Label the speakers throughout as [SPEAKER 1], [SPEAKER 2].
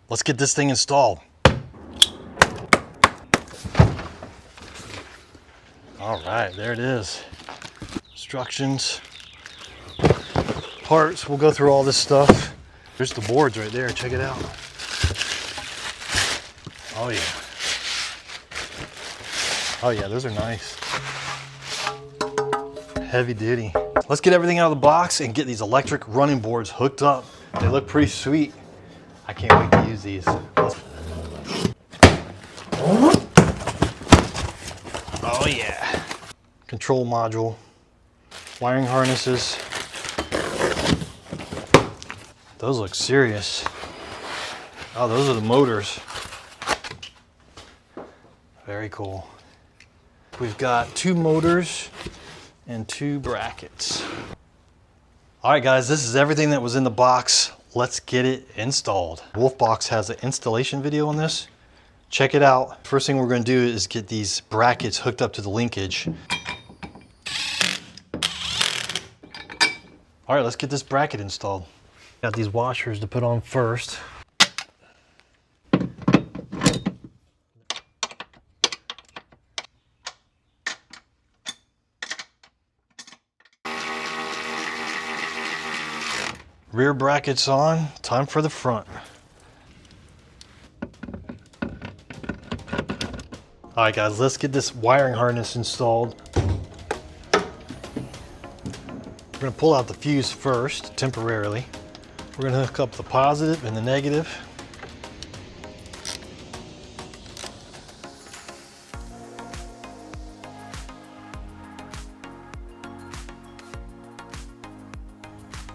[SPEAKER 1] Let's get this thing installed. All right, there it is. Instructions, parts, we'll go through all this stuff. There's the boards right there, check it out. Oh yeah. Oh yeah, those are nice. Heavy duty. Let's get everything out of the box and get these electric running boards hooked up. They look pretty sweet. I can't wait to use these. Oh yeah. Control module, wiring harnesses. Those look serious. Oh, those are the motors. Very cool. We've got 2 motors and 2 brackets. All right guys, this is everything that was in the box. Let's get it installed. Wolfbox has an installation video on this. Check it out. First thing we're going to do is get these brackets hooked up to the linkage. All right, let's get this bracket installed. Got these washers to put on first. Rear brackets on, time for the front. All right guys, let's get this wiring harness installed. We're gonna pull out the fuse first, temporarily. We're gonna hook up the positive and the negative.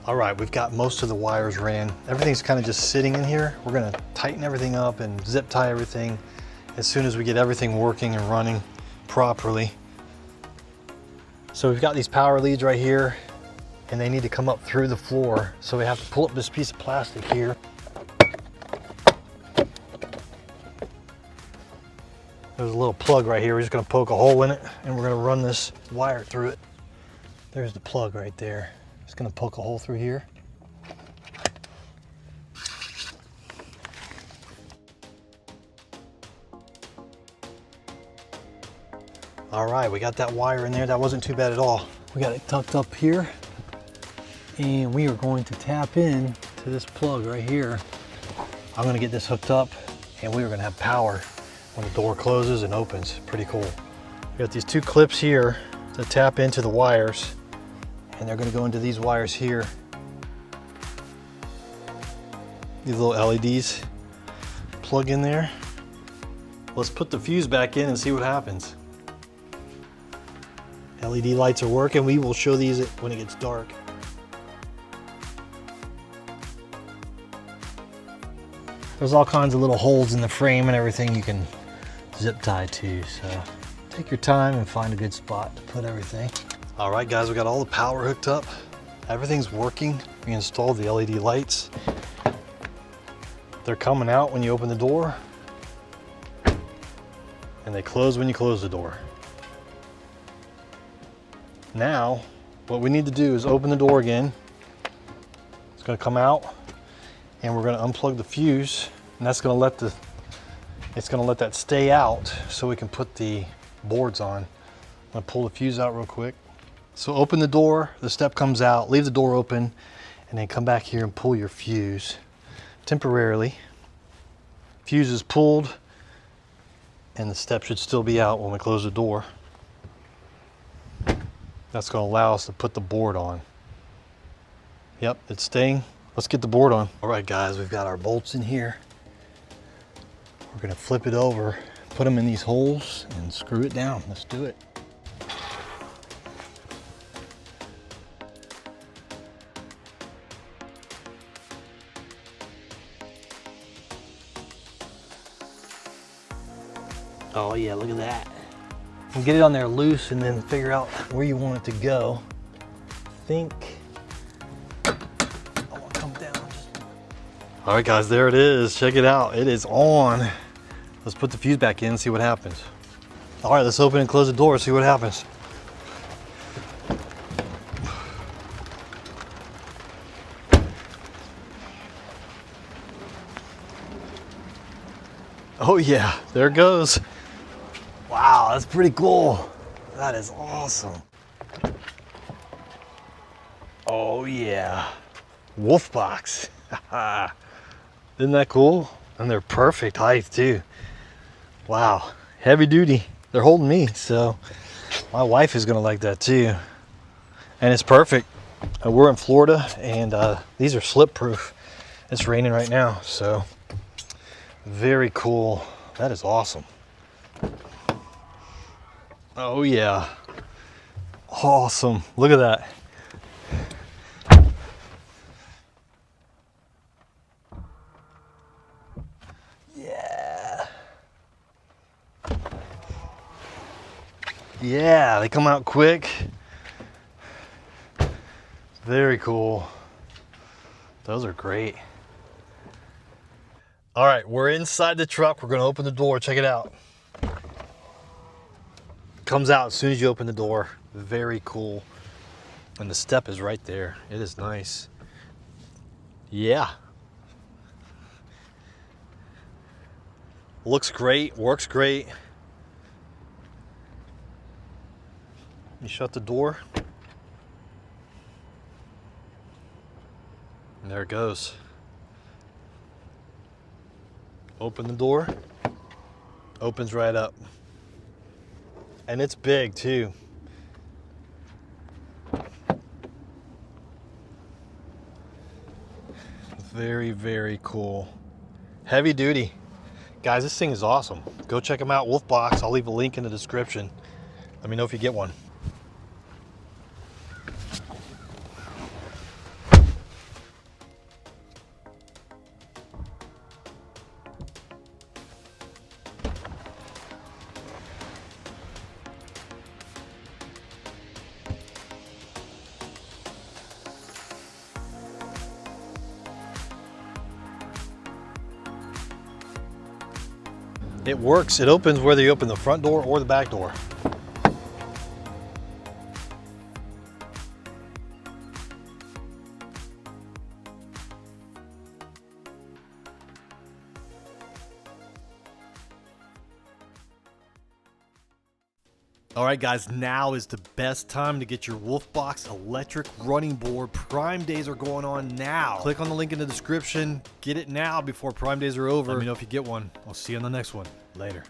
[SPEAKER 1] All right, we've got most of the wires ran. Everything's kind of just sitting in here. We're gonna tighten everything up and zip tie everything as soon as we get everything working and running properly. So we've got these power leads right here and they need to come up through the floor. So we have to pull up this piece of plastic here. There's a little plug right here. We're just gonna poke a hole in it and we're gonna run this wire through it. There's the plug right there. Just gonna poke a hole through here. All right, we got that wire in there. That wasn't too bad at all. We got it tucked up here and we are going to tap in to this plug right here. I'm gonna get this hooked up and we are gonna have power when the door closes and opens. Pretty cool. We got these 2 clips here to tap into the wires and they're gonna go into these wires here. These little LEDs plug in there. Let's put the fuse back in and see what happens. LED lights are working. We will show these when it gets dark. There's all kinds of little holes in the frame and everything you can zip tie to, so take your time and find a good spot to put everything. All right guys, we got all the power hooked up. Everything's working. We installed the LED lights. They're coming out when you open the door and they close when you close the door. Now, what we need to do is open the door again. It's gonna come out and we're gonna unplug the fuse and that's gonna let that stay out so we can put the boards on. I'm gonna pull the fuse out real quick. So open the door, the step comes out, leave the door open, and then come back here and pull your fuse temporarily. Fuse is pulled and the step should still be out when we close the door. That's gonna allow us to put the board on. Yep, it's staying. Let's get the board on. All right guys, we've got our bolts in here. We're gonna flip it over, put them in these holes and screw it down. Let's do it. Oh yeah, look at that. And get it on there loose and then figure out where you want it to go. I want to come down. All right guys, there it is. Check it out, it is on. Let's put the fuse back in and see what happens. All right, let's open and close the door, see what happens. Oh yeah, there it goes. Wow, that's pretty cool. That is awesome. Oh yeah, Wolfbox. Isn't that cool? And they're perfect height too. Wow, heavy duty. They're holding me, so my wife is gonna like that too. And it's perfect. We're in Florida, and these are slip proof. It's raining right now, so very cool. That is awesome. Oh yeah, awesome. Look at that. Yeah. Yeah, they come out quick. Very cool. Those are great. All right, we're inside the truck. We're gonna open the door. Check it out. Comes out as soon as you open the door. Very cool. And the step is right there. It is nice. Yeah. Looks great, works great. You shut the door. And there it goes. Open the door. Opens right up. And it's big too. Very, very cool. Heavy duty. Guys, this thing is awesome. Go check them out, Wolfbox. I'll leave a link in the description. Let me know if you get one. It works. It opens whether you open the front door or the back door. All right, guys, now is the best time to get your Wolfbox electric running board. Prime days are going on now. Click on the link in the description. Get it now before Prime days are over. Let me know if you get one. I'll see you on the next one. Later.